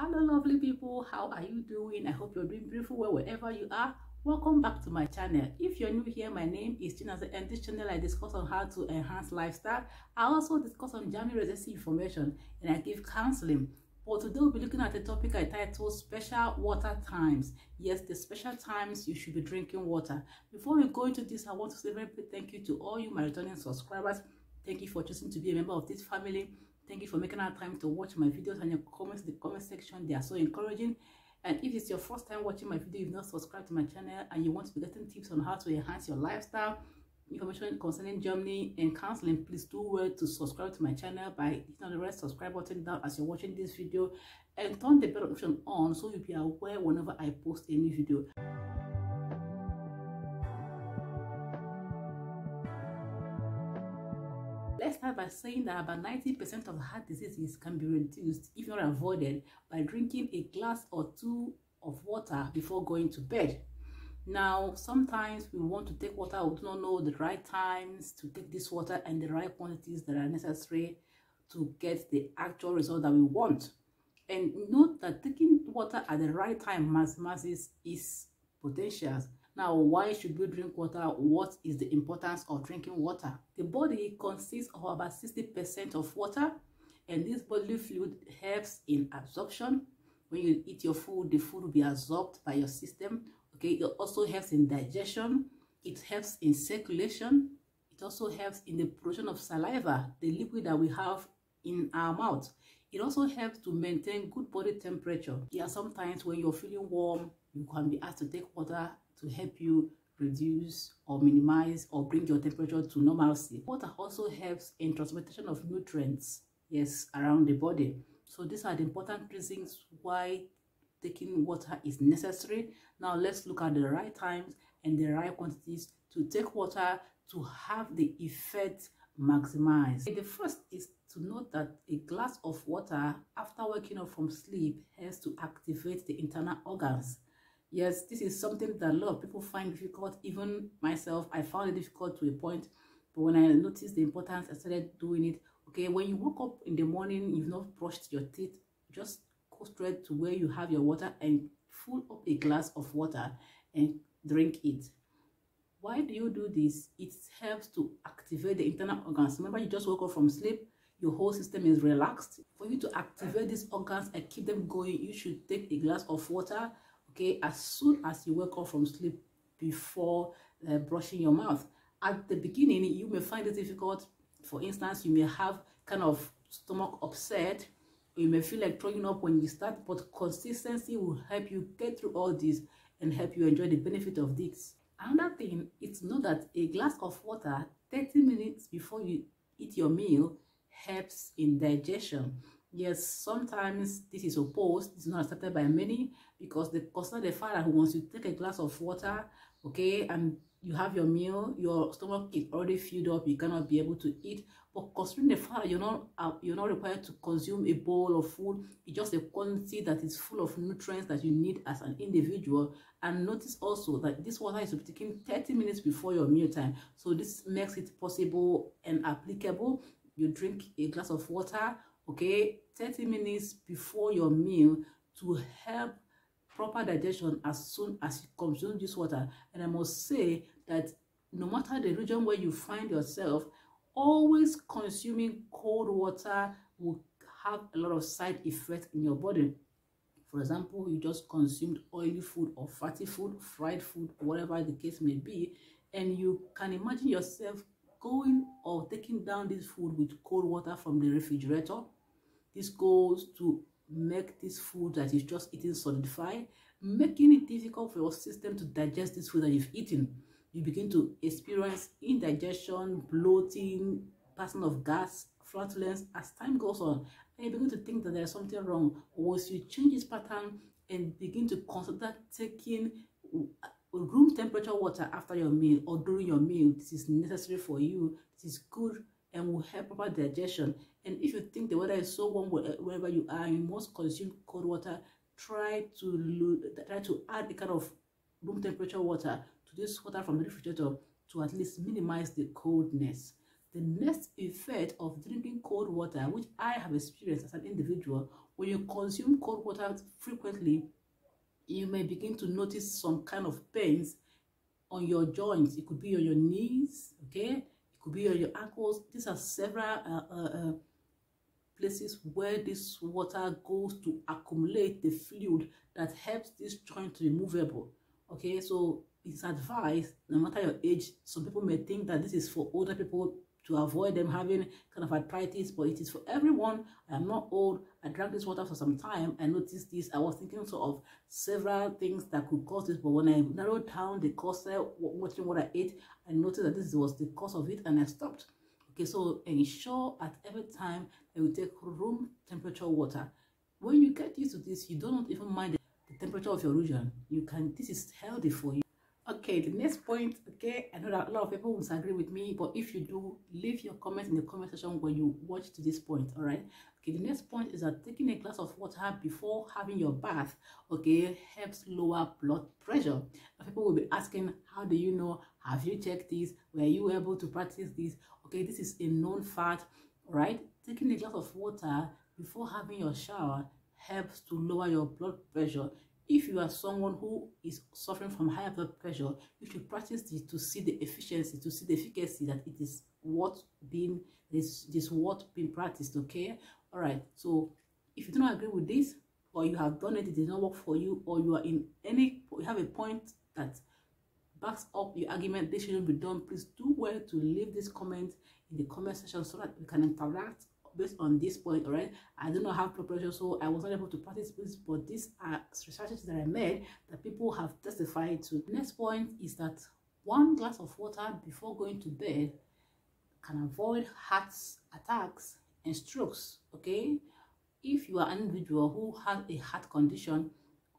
Hello lovely people, how are you doing? I hope you're doing beautiful well wherever you are. Welcome back to my channel. If you're new here, my name is Chinaza, and this channel I discuss on how to enhance lifestyle. I also discuss on germ resistant information and I give counseling. But today we'll be looking at a topic I titled special water times. Yes, the special times you should be drinking water. Before we go into this, I want to say a very big thank you to all you my returning subscribers. Thank you for choosing to be a member of this family. Thank you for making our time to watch my videos, and your comments in the comment section, they are so encouraging. And if it's your first time watching my video, you've not subscribed to my channel and you want to be getting tips on how to enhance your lifestyle, information concerning Germany and counseling, please do well to subscribe to my channel by hitting on the red subscribe button down as you're watching this video, and turn the bell option on so you'll be aware whenever I post a new video. Let's start by saying that about 90% of heart diseases can be reduced, if not avoided, by drinking a glass or two of water before going to bed. Now, sometimes we want to take water, we do not know the right times to take this water and the right quantities that are necessary to get the actual result that we want. And note that taking water at the right time maximizes its potentials. Now, why should we drink water? What is the importance of drinking water? The body consists of about 60% of water, and this bodily fluid helps in absorption. When you eat your food, the food will be absorbed by your system. Okay, it also helps in digestion. It helps in circulation. It also helps in the production of saliva, the liquid that we have in our mouth. It also helps to maintain good body temperature. Yeah, sometimes when you're feeling warm, you can be asked to take water to help you reduce or minimize or bring your temperature to normalcy. Water also helps in transportation of nutrients, yes, around the body. So these are the important reasons why taking water is necessary. Now let's look at the right times and the right quantities to take water to have the effect maximized. The first is to note that a glass of water after waking up from sleep helps to activate the internal organs. Yes, this is something that a lot of people find difficult. Even myself, I found it difficult to a point. But when I noticed the importance, I started doing it. Okay, when you wake up in the morning, you've not brushed your teeth, just go straight to where you have your water and fill up a glass of water and drink it. Why do you do this? It helps to activate the internal organs. Remember, you just woke up from sleep, your whole system is relaxed. For you to activate these organs and keep them going, you should take a glass of water, okay, as soon as you wake up from sleep, before brushing your mouth. At the beginning, you may find it difficult. For instance, you may have kind of stomach upset, or you may feel like throwing up when you start, but consistency will help you get through all this and help you enjoy the benefit of this. Another thing is to know that a glass of water 30 minutes before you eat your meal helps in digestion. Yes, sometimes this is opposed, it's not accepted by many, because they consider the fact that once you take a glass of water, okay, and you have your meal, your stomach is already filled up, you cannot be able to eat. But considering the fact that you're not required to consume a bowl of food, it's just a quantity that is full of nutrients that you need as an individual. And notice also that this water is to be taken 30 minutes before your meal time. So this makes it possible and applicable. You drink a glass of water, okay, 30 minutes before your meal to help proper digestion as soon as you consume this water. And I must say that no matter the region where you find yourself, always consuming cold water will have a lot of side effects in your body. For example, you just consumed oily food or fatty food, fried food, whatever the case may be, and you can imagine yourself going or taking down this food with cold water from the refrigerator. This goes to make this food that you've just eaten solidify, making it difficult for your system to digest this food that you've eaten. You begin to experience indigestion, bloating, passing of gas, flatulence as time goes on, and you begin to think that there's something wrong. Once you change this pattern and begin to consider taking room temperature water after your meal or during your meal, this is necessary for you. This is good and will help proper digestion. And if you think the weather is so warm wherever you are, you must consume cold water. Try to add a kind of room temperature water to this water from the refrigerator to at least minimize the coldness. The next effect of drinking cold water, which I have experienced as an individual, When you consume cold water frequently, you may begin to notice some kind of pains on your joints. It could be on your knees, okay? It could be on your ankles. These are several places where this water goes to accumulate the fluid that helps this joint to be movable. Okay, so it's advised, no matter your age. Some people may think that this is for older people to avoid them having kind of arthritis, but it is for everyone. I am not old. I drank this water for some time. I noticed this. I was thinking sort of several things that could cause this, but when I narrowed down the cause, watching what I ate, I noticed that this was the cause of it, and I stopped. Okay, so ensure at every time that you take room temperature water. When you get used to this, you don't even mind the temperature of your region. You can, this is healthy for you. Okay, the next point, okay, I know that a lot of people will disagree with me, but if you do, leave your comments in the comment section when you watch to this point, all right? Okay, the next point is that taking a glass of water before having your bath, okay, helps lower blood pressure. Now, people will be asking, how do you know? Have you checked this? Were you able to practice this? Okay, this is a known fact, all right? Taking a glass of water before having your shower helps to lower your blood pressure. If you are someone who is suffering from high blood pressure, you should practice this to see the efficiency, to see the efficacy that it is what being practiced. Okay, all right. So if you do not agree with this, or you have done it, it did not work for you, or you are in you have a point that backs up your argument, this shouldn't be done, please do well to leave this comment in the comment section so that we can interact based on this point. All right, I do not have blood pressure, so I was not able to practice this, but these are researches that I made that people have testified to. The next point is that 1 glass of water before going to bed can avoid heart attacks and strokes. Okay, if you are an individual who has a heart condition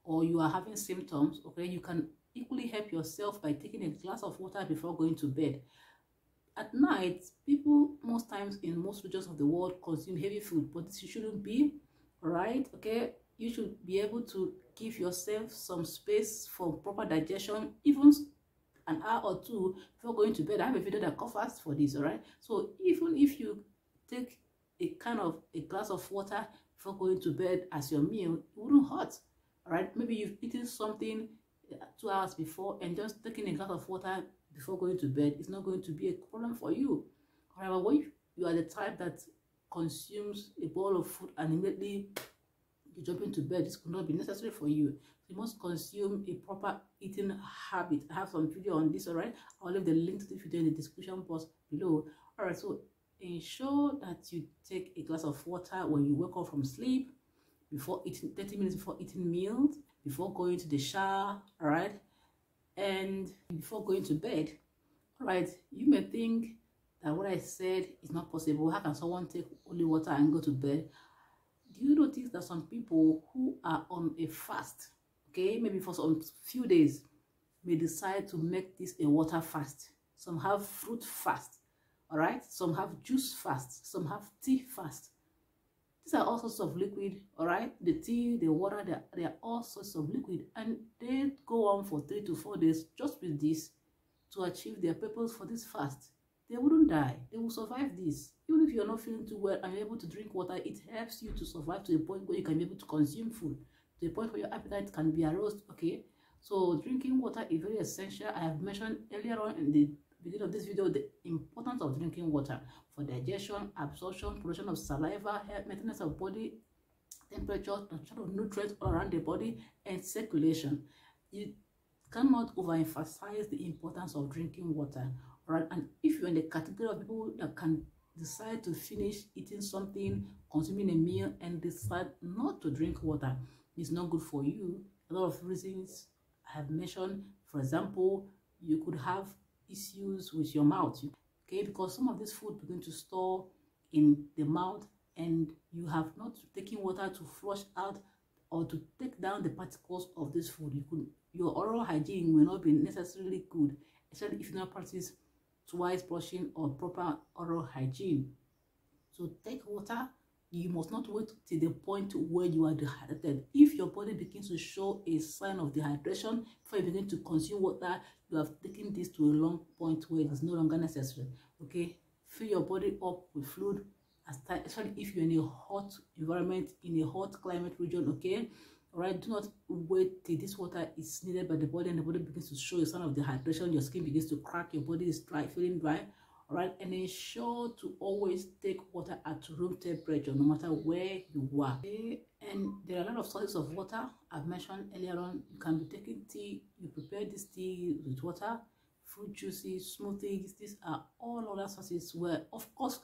or you are having symptoms, okay, you can equally help yourself by taking a glass of water before going to bed. At night, people most times in most regions of the world consume heavy food, but this shouldn't be, all right? Okay, you should be able to give yourself some space for proper digestion, even an hour or two before going to bed. I have a video that covers for this, all right? So even if you take a glass of water before going to bed as your meal, it wouldn't hurt, all right? Maybe you've eaten something 2 hours before, and just taking a glass of water before going to bed is not going to be a problem for you. However, when you are the type that consumes a bowl of food and immediately you jump into bed, this could not be necessary for you. You must consume a proper eating habit. I have some video on this, all right? I'll leave the link to the video in the description box below. All right, so ensure that you take a glass of water when you wake up from sleep, before eating, 30 minutes before eating meals, before going to the shower, all right, and before going to bed. All right, you may think that what I said is not possible. How can someone take only water and go to bed? Do you notice that some people who are on a fast, okay, maybe for some few days, may decide to make this a water fast? Some have fruit fast, all right, some have juice fast, some have tea fast. These are all sorts of liquid, all right? The tea, the water, they are all sorts of liquid, and they go on for 3 to 4 days just with this to achieve their purpose for this fast. They wouldn't die. They will survive this. Even if you're not feeling too well and you're able to drink water, it helps you to survive to a point where you can be able to consume food, to a point where your appetite can be aroused, okay? So drinking water is very essential. I have mentioned earlier on in the beginning of this video the importance of drinking water for digestion, absorption, production of saliva, maintenance of body temperature, transfer of nutrients all around the body, and circulation. You cannot overemphasize the importance of drinking water, right? And if you're in the category of people that can decide to finish eating something, consuming a meal, and decide not to drink water, it's not good for you. A lot of reasons I have mentioned. For example, you could have issues with your mouth, okay, because some of this food begin to store in the mouth, and you have not taken water to flush out or to take down the particles of this food. Your oral hygiene will not be necessarily good, especially if you not practice twice brushing or proper oral hygiene. So take water. You must not wait till the point where you are dehydrated. If your body begins to show a sign of dehydration before you begin to consume water, you have taken this to a long point where it is no longer necessary. Okay, fill your body up with fluid especially if you're in a hot environment, in a hot climate region. Okay, all right, do not wait till this water is needed by the body and the body begins to show a sign of dehydration, your skin begins to crack, your body is dry, feeling dry. All right, and ensure to always take water at room temperature no matter where you are. Okay? And there are a lot of sources of water I've mentioned earlier on. You can be taking tea, you prepare this tea with water, fruit juices, smoothies. These are all other sources where, of course,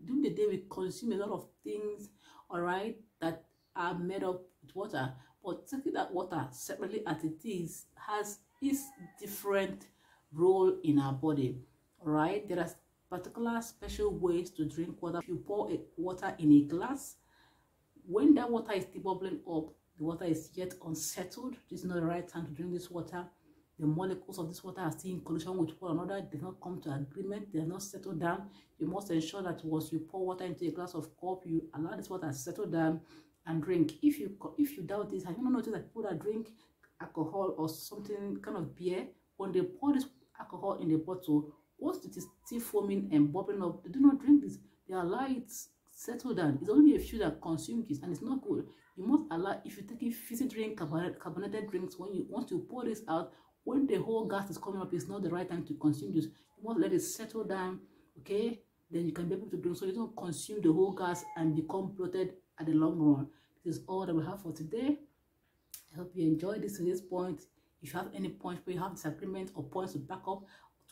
during the day we consume a lot of things, all right, that are made up with water. But taking that water separately as it is has its different role in our body. All right, there are particular special ways to drink water. If you pour water in a glass, when that water is still bubbling up, the water is yet unsettled. This is not the right time to drink this water. The molecules of this water are still in collision with one another. They have not come to agreement. They have not settled down. You must ensure that once you pour water into a glass of cup, you allow this water to settle down and drink. If you doubt this, have you not noticed that people that drink alcohol or something kind of beer, when they pour this alcohol in the bottle, once it is still foaming and bubbling up, they do not drink this. They allow it settle down. It's only a few that consume this, and it's not good. You must allow, if you're taking fizzy drink, carbonated drinks, once you pour this out, when the whole gas is coming up, it's not the right time to consume this. You must let it settle down, okay? Then you can be able to drink, so you don't consume the whole gas and become bloated at the long run. This is all that we have for today. I hope you enjoyed this to this point. If you have any points where you have disagreement or points to back up,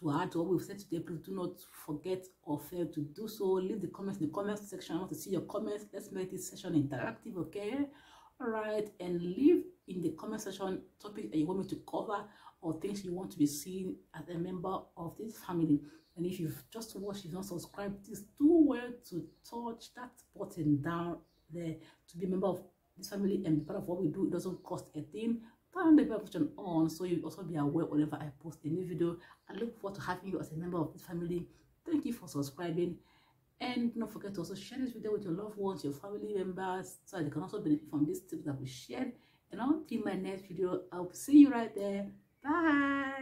to add to what we've said today, please do not forget or fail to do so. Leave the comments in the comment section. I want to see your comments. Let's make this session interactive, okay? All right, and leave in the comment section topics that you want me to cover or things you want to be seen as a member of this family. And if you've just watched, you've not subscribed, please do well to touch that button down there to be a member of this family and be part of what we do. It doesn't cost a thing. Turn the bell button on so you'll also be aware whenever I post a new video. I look forward to having you as a member of this family. Thank you for subscribing, and don't forget to also share this video with your loved ones, your family members, so they can also benefit from these tips that we shared. And until my next video, I'll see you right there. Bye.